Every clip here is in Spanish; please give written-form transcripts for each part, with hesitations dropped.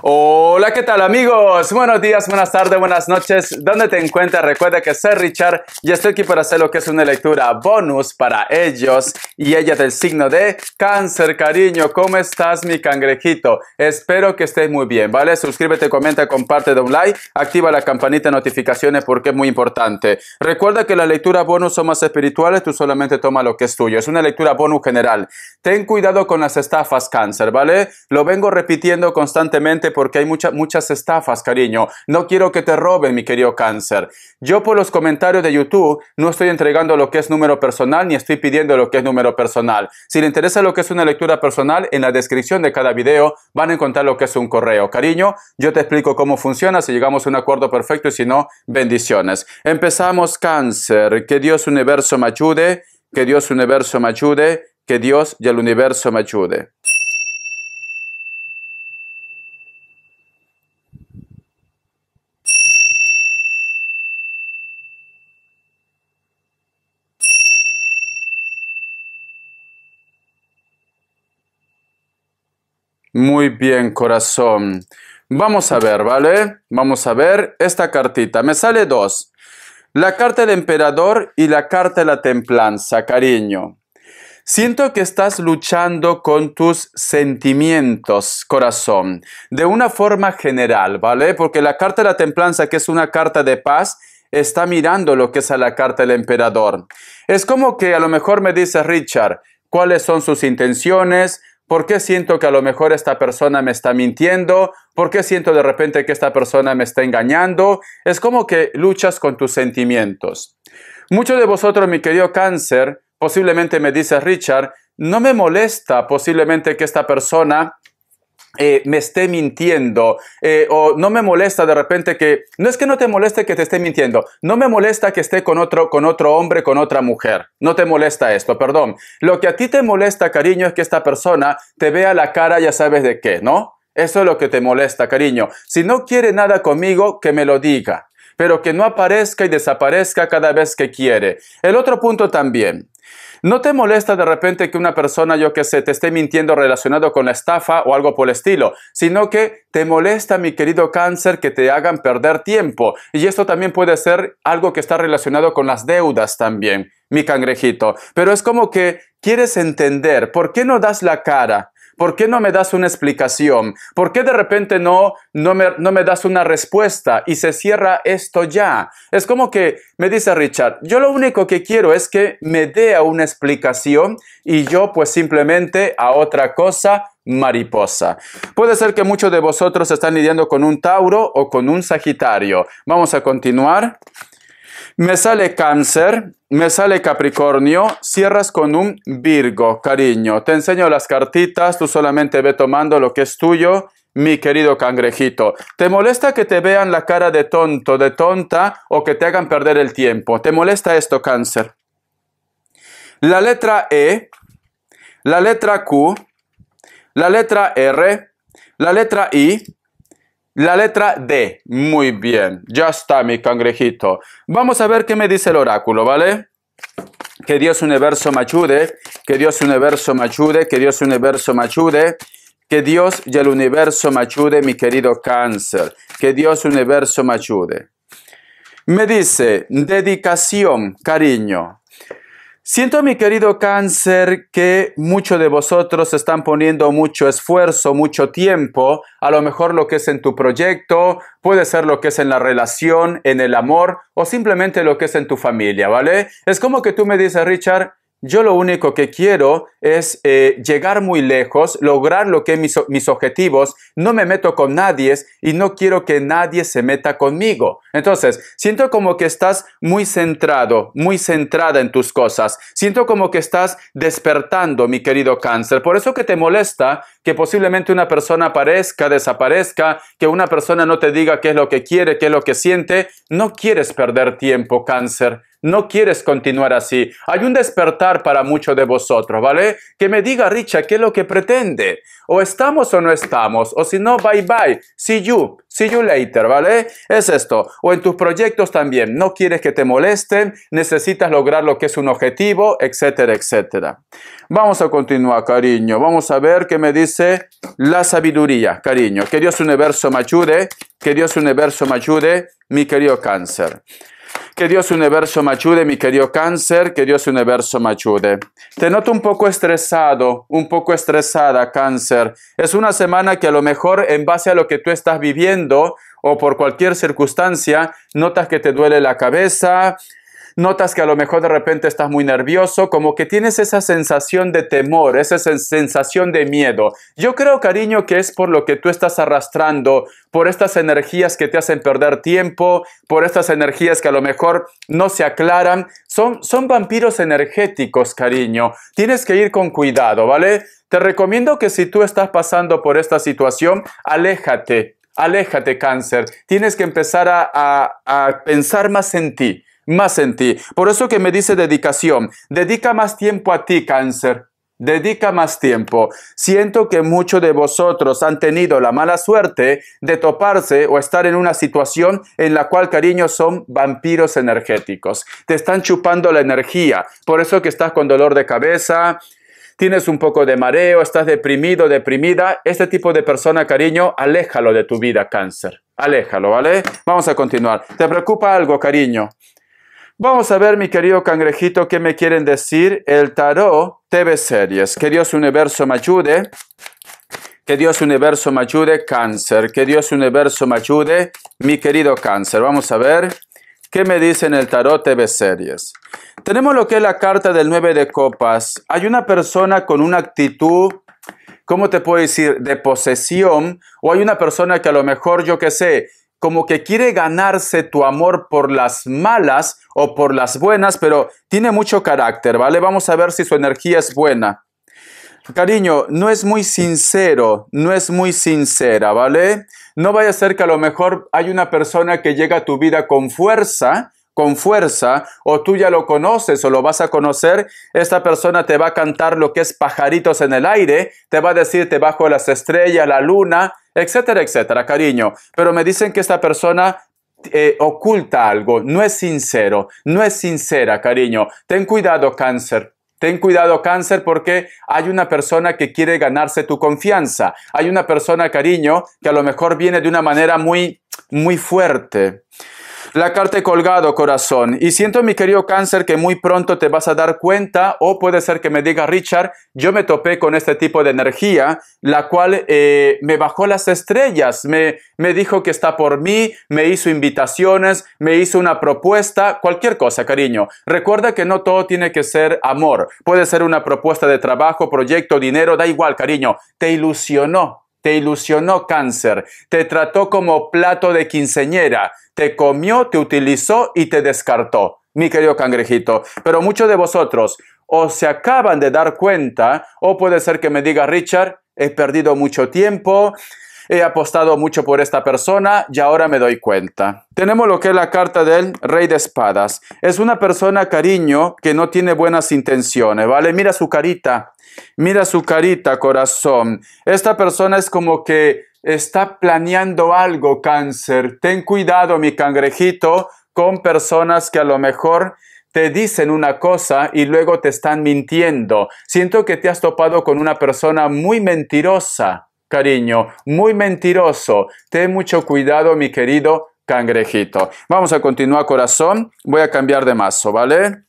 Hola, ¿qué tal amigos? Buenos días, buenas tardes, buenas noches. ¿Dónde te encuentras? Recuerda que soy Richard y estoy aquí para hacer lo que es una lectura bonus para ellos y ella del signo de Cáncer, cariño. ¿Cómo estás, mi cangrejito? Espero que estés muy bien, ¿vale? Suscríbete, comenta, comparte, da un like, activa la campanita de notificaciones porque es muy importante. Recuerda que las lecturas bonus son más espirituales, tú solamente toma lo que es tuyo. Es una lectura bonus general. Ten cuidado con las estafas, Cáncer, ¿vale? Lo vengo repitiendo constantemente porque hay muchas estafas, cariño. No quiero que te roben, mi querido Cáncer. Yo por los comentarios de YouTube no estoy entregando lo que es número personal ni estoy pidiendo lo que es número personal. Si le interesa lo que es una lectura personal, en la descripción de cada video van a encontrar lo que es un correo. Cariño, yo te explico cómo funciona, si llegamos a un acuerdo perfecto y si no, bendiciones. Empezamos, Cáncer. Que Dios universo me ayude, que Dios universo me ayude, que Dios y el universo me ayude. Muy bien, corazón. Vamos a ver, ¿vale? Vamos a ver esta cartita. Me sale dos. La carta del emperador y la carta de la templanza, cariño. Siento que estás luchando con tus sentimientos, corazón, de una forma general, ¿vale? Porque la carta de la templanza, que es una carta de paz, está mirando lo que es a la carta del emperador. Es como que a lo mejor me dice Richard, ¿cuáles son sus intenciones? ¿Por qué siento que a lo mejor esta persona me está mintiendo? ¿Por qué siento de repente que esta persona me está engañando? Es como que luchas con tus sentimientos. Muchos de vosotros, mi querido Cáncer, posiblemente me dice Richard, no me molesta posiblemente que esta persona me esté mintiendo, o no me molesta de repente que, no es que no te moleste que te esté mintiendo, no me molesta que esté con otro hombre, con otra mujer, no te molesta esto, perdón. Lo que a ti te molesta, cariño, es que esta persona te vea la cara, ya sabes de qué, ¿no? Eso es lo que te molesta, cariño. Si no quiere nada conmigo, que me lo diga, pero que no aparezca y desaparezca cada vez que quiere. El otro punto también. ¿No te molesta de repente que una persona, yo que sé, te esté mintiendo relacionado con la estafa o algo por el estilo? Sino que te molesta, mi querido Cáncer, que te hagan perder tiempo. Y esto también puede ser algo que está relacionado con las deudas también, mi cangrejito. Pero es como que quieres entender, ¿por qué no das la cara? ¿Por qué no me das una explicación? ¿Por qué de repente no me das una respuesta y se cierra esto ya? Es como que me dice Richard, yo lo único que quiero es que me dé una explicación y yo pues simplemente a otra cosa, mariposa. Puede ser que muchos de vosotros están lidiando con un Tauro o con un Sagitario. Vamos a continuar. Me sale Cáncer, me sale Capricornio, cierras con un Virgo, cariño. Te enseño las cartitas, tú solamente ve tomando lo que es tuyo, mi querido cangrejito. ¿Te molesta que te vean la cara de tonto, de tonta o que te hagan perder el tiempo? ¿Te molesta esto, Cáncer? La letra E, la letra Q, la letra R, la letra I, la letra D. Muy bien. Ya está, mi cangrejito. Vamos a ver qué me dice el oráculo, ¿vale? Que Dios universo me ayude. Que Dios universo me ayude. Que Dios universo me ayude. Que Dios y el universo me ayude, mi querido Cáncer. Que Dios universo me ayude. Me dice, dedicación, cariño. Siento, mi querido Cáncer, que muchos de vosotros están poniendo mucho esfuerzo, mucho tiempo, a lo mejor lo que es en tu proyecto, puede ser lo que es en la relación, en el amor, o simplemente lo que es en tu familia, ¿vale? Es como que tú me dices, Richard, yo lo único que quiero es llegar muy lejos, lograr lo que es mis objetivos, no me meto con nadie y no quiero que nadie se meta conmigo. Entonces, siento como que estás muy centrado, muy centrada en tus cosas. Siento como que estás despertando, mi querido Cáncer. Por eso que te molesta que posiblemente una persona aparezca, desaparezca, que una persona no te diga qué es lo que quiere, qué es lo que siente. No quieres perder tiempo, Cáncer. no quieres continuar así. Hay un despertar para muchos de vosotros, ¿vale? Que me diga, Richard, ¿qué es lo que pretende? O estamos o no estamos, o si no, bye bye, see you later, ¿vale? Es esto. O en tus proyectos también, no quieres que te molesten, necesitas lograr lo que es un objetivo, etcétera, etcétera. Vamos a continuar, cariño. Vamos a ver qué me dice la sabiduría, cariño. Que Dios universo me ayude, que Dios universo me ayude, mi querido Cáncer. Que Dios universo me ayude, mi querido Cáncer, que Dios universo me ayude. Te noto un poco estresado, un poco estresada, Cáncer. Es una semana que a lo mejor en base a lo que tú estás viviendo o por cualquier circunstancia, notas que te duele la cabeza, notas que a lo mejor de repente estás muy nervioso, como que tienes esa sensación de temor, esa sensación de miedo. Yo creo, cariño, que es por lo que tú estás arrastrando, por estas energías que te hacen perder tiempo, por estas energías que a lo mejor no se aclaran. Son vampiros energéticos, cariño. Tienes que ir con cuidado, ¿vale? Te recomiendo que si tú estás pasando por esta situación, aléjate, Cáncer. Tienes que empezar a pensar más en ti. Más en ti. Por eso que me dice dedicación. Dedica más tiempo a ti, Cáncer. Dedica más tiempo. Siento que muchos de vosotros han tenido la mala suerte de toparse o estar en una situación en la cual, cariño, son vampiros energéticos. Te están chupando la energía. Por eso que estás con dolor de cabeza, tienes un poco de mareo, estás deprimido, deprimida. Este tipo de persona, cariño, aléjalo de tu vida, Cáncer. Aléjalo, ¿vale? Vamos a continuar. ¿Te preocupa algo, cariño? Vamos a ver, mi querido cangrejito, qué me quieren decir el tarot TV Series. Que Dios universo me ayude. Que Dios universo me ayude, Cáncer. Que Dios universo me ayude, mi querido Cáncer. Vamos a ver qué me dicen el tarot TV Series. Tenemos lo que es la carta del 9 de copas. Hay una persona con una actitud, ¿cómo te puedo decir?, de posesión. O hay una persona que a lo mejor, yo qué sé, como que quiere ganarse tu amor por las malas o por las buenas, pero tiene mucho carácter, ¿vale? Vamos a ver si su energía es buena. Cariño, no es muy sincero, no es muy sincera, ¿vale? No vaya a ser que a lo mejor hay una persona que llega a tu vida con fuerza, o tú ya lo conoces o lo vas a conocer. Esta persona te va a cantar lo que es pajaritos en el aire, te va a decir te bajo las estrellas, la luna, etcétera, etcétera, cariño. Pero me dicen que esta persona oculta algo, no es sincero, no es sincera, cariño. Ten cuidado, Cáncer. Ten cuidado, Cáncer, porque hay una persona que quiere ganarse tu confianza. Hay una persona, cariño, que a lo mejor viene de una manera muy fuerte. La carta colgado, corazón. Y siento, mi querido Cáncer, que muy pronto te vas a dar cuenta, o puede ser que me diga, Richard, yo me topé con este tipo de energía, la cual me bajó las estrellas, me dijo que está por mí, me hizo invitaciones, me hizo una propuesta, cualquier cosa, cariño. Recuerda que no todo tiene que ser amor. Puede ser una propuesta de trabajo, proyecto, dinero, da igual, cariño. Te ilusionó, Cáncer. Te trató como plato de quinceañera. Te comió, te utilizó y te descartó, mi querido cangrejito. Pero muchos de vosotros o se acaban de dar cuenta, o puede ser que me diga, Richard, he perdido mucho tiempo, he apostado mucho por esta persona y ahora me doy cuenta. Tenemos lo que es la carta del Rey de Espadas. Es una persona, cariño, que no tiene buenas intenciones, ¿vale? Mira su carita. Mira su carita, corazón. Esta persona es como que está planeando algo, Cáncer. Ten cuidado, mi cangrejito, con personas que a lo mejor te dicen una cosa y luego te están mintiendo. Siento que te has topado con una persona muy mentirosa, cariño, muy mentiroso. Ten mucho cuidado, mi querido cangrejito. Vamos a continuar, corazón. Voy a cambiar de mazo, ¿vale?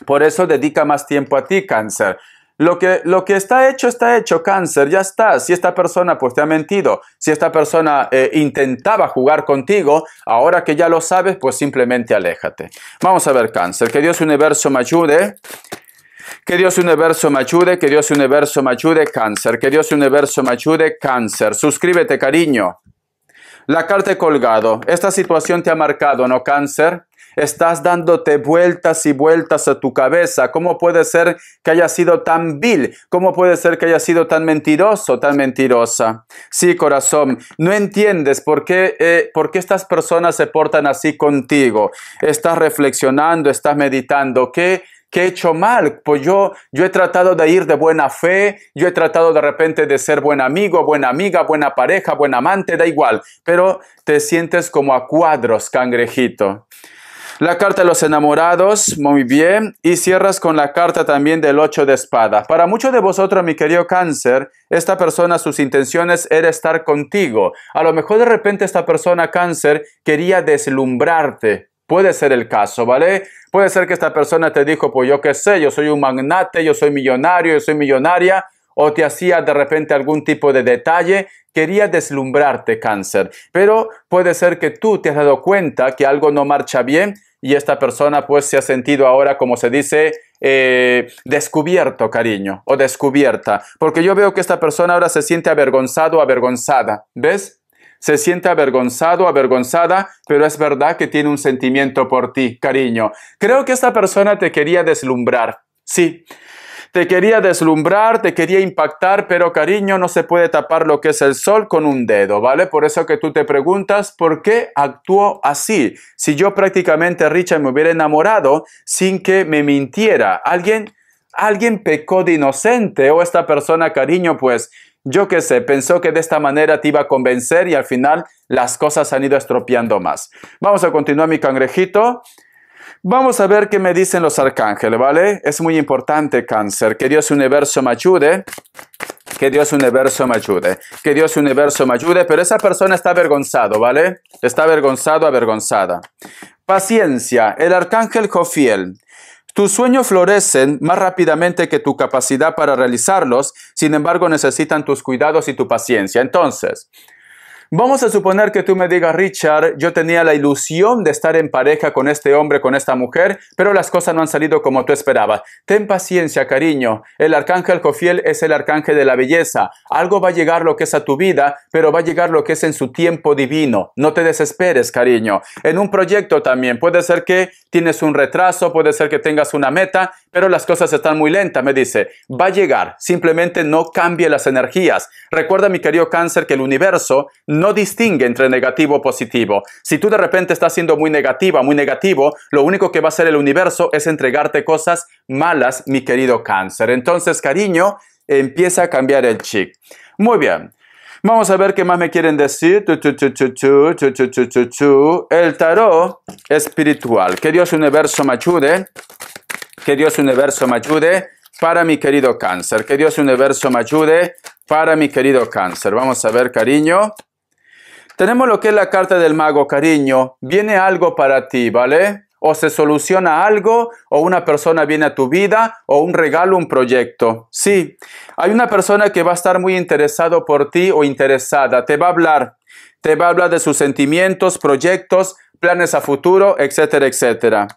Por eso dedica más tiempo a ti, Cáncer. Lo que está hecho, Cáncer, ya está. Si esta persona pues te ha mentido, si esta persona intentaba jugar contigo, ahora que ya lo sabes, pues simplemente aléjate. Vamos a ver, Cáncer, que Dios universo me ayude. Que Dios universo me ayude, que Dios universo me ayude, Cáncer. Que Dios universo me ayude, Cáncer. Suscríbete, cariño. La carta de colgado. Esta situación te ha marcado, ¿no, Cáncer? Estás dándote vueltas y vueltas a tu cabeza. ¿Cómo puede ser que haya sido tan vil? ¿Cómo puede ser que haya sido tan mentiroso, tan mentirosa? Sí, corazón, no entiendes por qué estas personas se portan así contigo. Estás reflexionando, estás meditando. ¿Qué he hecho mal? Pues yo he tratado de ir de buena fe, yo he tratado de repente de ser buen amigo, buena amiga, buena pareja, buen amante, da igual. Pero te sientes como a cuadros, cangrejito. La carta de los enamorados, muy bien. Y cierras con la carta también del 8 de espadas. Para muchos de vosotros, mi querido Cáncer, esta persona, sus intenciones era estar contigo. A lo mejor de repente esta persona, Cáncer, quería deslumbrarte. Puede ser el caso, ¿vale? Puede ser que esta persona te dijo, pues yo qué sé, yo soy un magnate, yo soy millonario, yo soy millonaria. O te hacía de repente algún tipo de detalle. Quería deslumbrarte, Cáncer. Pero puede ser que tú te has dado cuenta que algo no marcha bien. Y esta persona pues se ha sentido ahora, como se dice, descubierto, cariño, o descubierta. Porque yo veo que esta persona ahora se siente avergonzado o avergonzada. ¿Ves? Se siente avergonzado o avergonzada, pero es verdad que tiene un sentimiento por ti, cariño. Creo que esta persona te quería deslumbrar. Sí. Te quería deslumbrar, te quería impactar, pero cariño, no se puede tapar lo que es el sol con un dedo, ¿vale? Por eso que tú te preguntas, ¿por qué actuó así? Si yo prácticamente, Richard, me hubiera enamorado sin que me mintiera. ¿Alguien pecó de inocente? O esta persona, cariño, pues, yo qué sé, pensó que de esta manera te iba a convencer y al final las cosas han ido estropeando más. Vamos a continuar, mi cangrejito. Vamos a ver qué me dicen los arcángeles, ¿vale? Es muy importante, Cáncer. Que Dios universo me ayude. Que Dios universo me ayude. Que Dios universo me ayude. Pero esa persona está avergonzado, ¿vale? Está avergonzado, avergonzada. Paciencia. El arcángel Jofiel. Tus sueños florecen más rápidamente que tu capacidad para realizarlos. Sin embargo, necesitan tus cuidados y tu paciencia. Entonces, vamos a suponer que tú me digas, Richard, yo tenía la ilusión de estar en pareja con este hombre, con esta mujer, pero las cosas no han salido como tú esperabas. Ten paciencia, cariño. El arcángel Jofiel es el arcángel de la belleza. Algo va a llegar lo que es a tu vida, pero va a llegar lo que es en su tiempo divino. No te desesperes, cariño. En un proyecto también. Puede ser que tienes un retraso, puede ser que tengas una meta, pero las cosas están muy lentas, me dice. Va a llegar. Simplemente no cambie las energías. Recuerda, mi querido Cáncer, que el universo no distingue entre negativo o positivo. Si tú de repente estás siendo muy negativa, muy negativo, lo único que va a hacer el universo es entregarte cosas malas, mi querido Cáncer. Entonces, cariño, empieza a cambiar el chip. Muy bien. Vamos a ver qué más me quieren decir. El tarot espiritual. Que Dios universo me ayude. Que Dios universo me ayude para mi querido Cáncer. Que Dios universo me ayude para mi querido Cáncer. Vamos a ver, cariño. Tenemos lo que es la carta del mago, cariño. Viene algo para ti, ¿vale? O se soluciona algo, o una persona viene a tu vida, o un regalo, un proyecto. Sí, hay una persona que va a estar muy interesado por ti o interesada. Te va a hablar de sus sentimientos, proyectos, planes a futuro, etcétera, etcétera.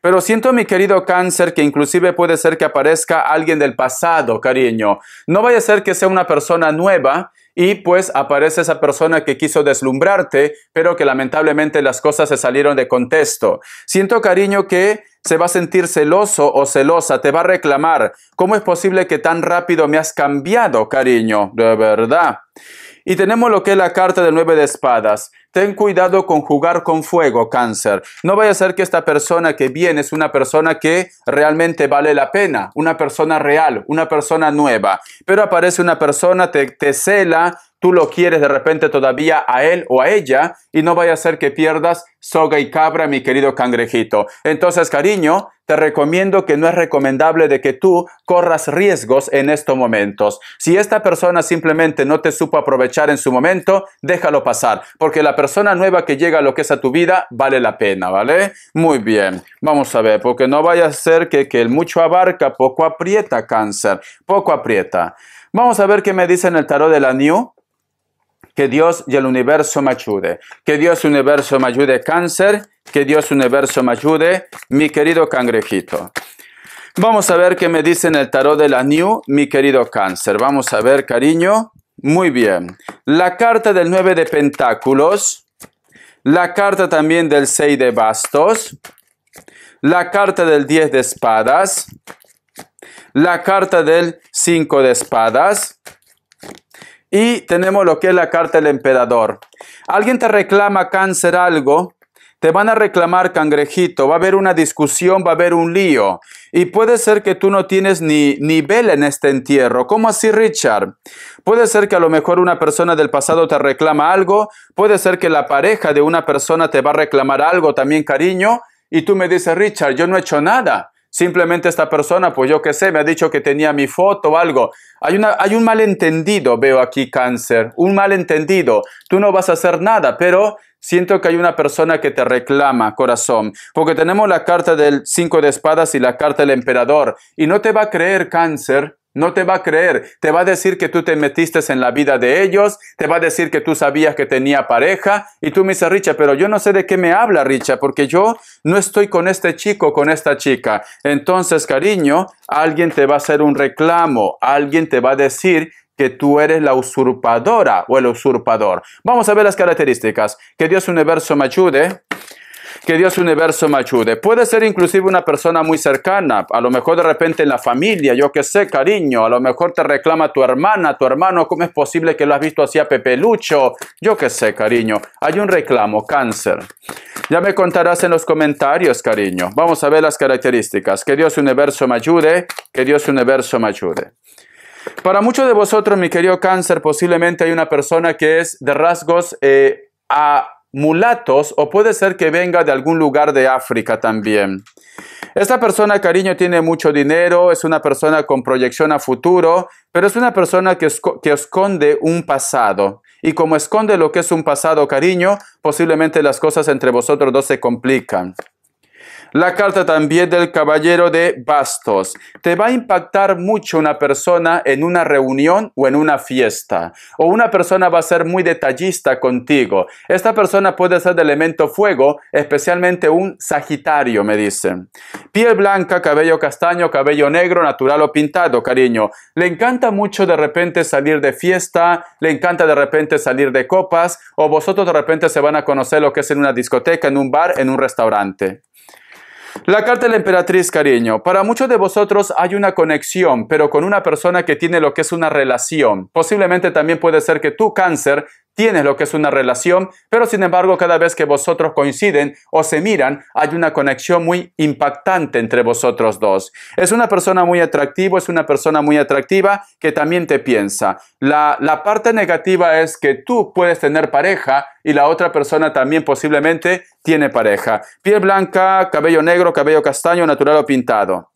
Pero siento, mi querido Cáncer, que inclusive puede ser que aparezca alguien del pasado, cariño. No vaya a ser que sea una persona nueva y pues aparece esa persona que quiso deslumbrarte, pero que lamentablemente las cosas se salieron de contexto. Siento, cariño, que se va a sentir celoso o celosa, te va a reclamar. ¿Cómo es posible que tan rápido me has cambiado, cariño? De verdad. Y tenemos lo que es la carta del 9 de espadas. Ten cuidado con jugar con fuego, Cáncer. No vaya a ser que esta persona que viene es una persona que realmente vale la pena. Una persona real, una persona nueva. Pero aparece una persona, te cela, tú lo quieres de repente todavía a él o a ella y no vaya a ser que pierdas soga y cabra, mi querido cangrejito. Entonces, cariño, te recomiendo que no es recomendable de que tú corras riesgos en estos momentos. Si esta persona simplemente no te supo aprovechar en su momento, déjalo pasar, porque la persona nueva que llega a lo que es a tu vida vale la pena, ¿vale? Muy bien, vamos a ver, porque no vaya a ser que el mucho abarca, poco aprieta, Cáncer, poco aprieta. Vamos a ver qué me dice en el tarot de la New. Que Dios y el universo me ayude. Que Dios y el universo me ayude, Cáncer. Que Dios y el universo me ayude, mi querido cangrejito. Vamos a ver qué me dice en el tarot de la New, mi querido Cáncer. Vamos a ver, cariño. Muy bien. La carta del 9 de pentáculos. La carta también del 6 de bastos. La carta del 10 de espadas. La carta del 5 de espadas. Y tenemos lo que es la carta del emperador. Alguien te reclama, Cáncer, algo. Te van a reclamar, cangrejito. Va a haber una discusión, va a haber un lío. Y puede ser que tú no tienes ni vela en este entierro. ¿Cómo así, Richard? Puede ser que a lo mejor una persona del pasado te reclama algo. Puede ser que la pareja de una persona te va a reclamar algo también, cariño. Y tú me dices, Richard, yo no he hecho nada. Simplemente esta persona, pues yo qué sé, me ha dicho que tenía mi foto o algo. Hay un malentendido, veo aquí, Cáncer. Un malentendido. Tú no vas a hacer nada, pero siento que hay una persona que te reclama, corazón. Porque tenemos la carta del 5 de espadas y la carta del emperador. Y no te va a creer, Cáncer. No te va a creer, te va a decir que tú te metiste en la vida de ellos, te va a decir que tú sabías que tenía pareja, y tú me dices, Richard, pero yo no sé de qué me habla, Richard, porque yo no estoy con este chico, con esta chica. Entonces, cariño, alguien te va a hacer un reclamo, alguien te va a decir que tú eres la usurpadora o el usurpador. Vamos a ver las características. Que Dios universo me ayude. Que Dios universo me ayude. Puede ser inclusive una persona muy cercana, a lo mejor de repente en la familia, yo qué sé, cariño, a lo mejor te reclama tu hermana, tu hermano, ¿cómo es posible que lo has visto así a Pepe Lucho? Yo qué sé, cariño, hay un reclamo, Cáncer. Ya me contarás en los comentarios, cariño. Vamos a ver las características. Que Dios universo me ayude, que Dios universo me ayude. Para muchos de vosotros, mi querido Cáncer, posiblemente hay una persona que es de rasgos mulatos, o puede ser que venga de algún lugar de África también. Esta persona, cariño, tiene mucho dinero, es una persona con proyección a futuro, pero es una persona que esconde un pasado. Y como esconde lo que es un pasado, cariño, posiblemente las cosas entre vosotros dos se complican. La carta también del caballero de bastos. Te va a impactar mucho una persona en una reunión o en una fiesta. O una persona va a ser muy detallista contigo. Esta persona puede ser de elemento fuego, especialmente un Sagitario, me dicen. Piel blanca, cabello castaño, cabello negro, natural o pintado, cariño. Le encanta mucho de repente salir de fiesta, le encanta de repente salir de copas, o vosotros de repente se van a conocer lo que es en una discoteca, en un bar, en un restaurante. La carta de la emperatriz, cariño. Para muchos de vosotros hay una conexión, pero con una persona que tiene lo que es una relación. Posiblemente también puede ser que tú, Cáncer, tienes lo que es una relación, pero sin embargo cada vez que vosotros coinciden o se miran, hay una conexión muy impactante entre vosotros dos. Es una persona muy atractiva, es una persona muy atractiva que también te piensa. La parte negativa es que tú puedes tener pareja y la otra persona también posiblemente tiene pareja. Piel blanca, cabello negro, cabello castaño, natural o pintado.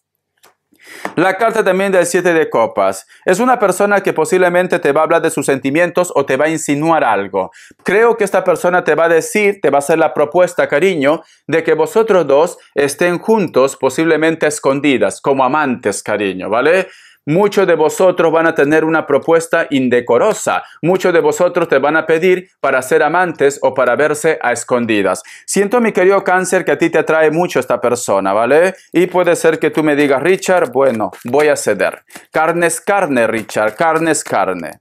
La carta también del 7 de copas. Es una persona que posiblemente te va a hablar de sus sentimientos o te va a insinuar algo. Creo que esta persona te va a decir, te va a hacer la propuesta, cariño, de que vosotros dos estén juntos, posiblemente escondidas, como amantes, cariño, ¿vale? Muchos de vosotros van a tener una propuesta indecorosa. Muchos de vosotros te van a pedir para ser amantes o para verse a escondidas. Siento, mi querido Cáncer, que a ti te atrae mucho esta persona, ¿vale? Y puede ser que tú me digas, Richard, bueno, voy a ceder. Carne es carne, Richard, carne es carne.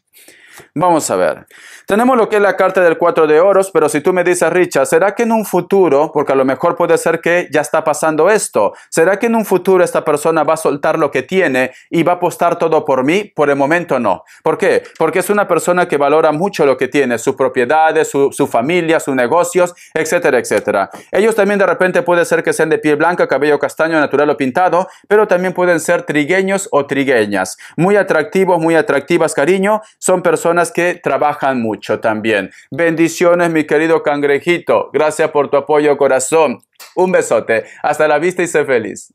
Vamos a ver. Tenemos lo que es la carta del 4 de oros, pero si tú me dices, Richard, ¿será que en un futuro, porque a lo mejor puede ser que ya está pasando esto, ¿será que en un futuro esta persona va a soltar lo que tiene y va a apostar todo por mí? Por el momento no. ¿Por qué? Porque es una persona que valora mucho lo que tiene, sus propiedades, su familia, sus negocios, etcétera, etcétera. Ellos también de repente puede ser que sean de piel blanca, cabello castaño, natural o pintado, pero también pueden ser trigueños o trigueñas. Muy atractivos, muy atractivas, cariño. Son personas que trabajan mucho también. Bendiciones, mi querido cangrejito. Gracias por tu apoyo, corazón. Un besote. Hasta la vista y sé feliz.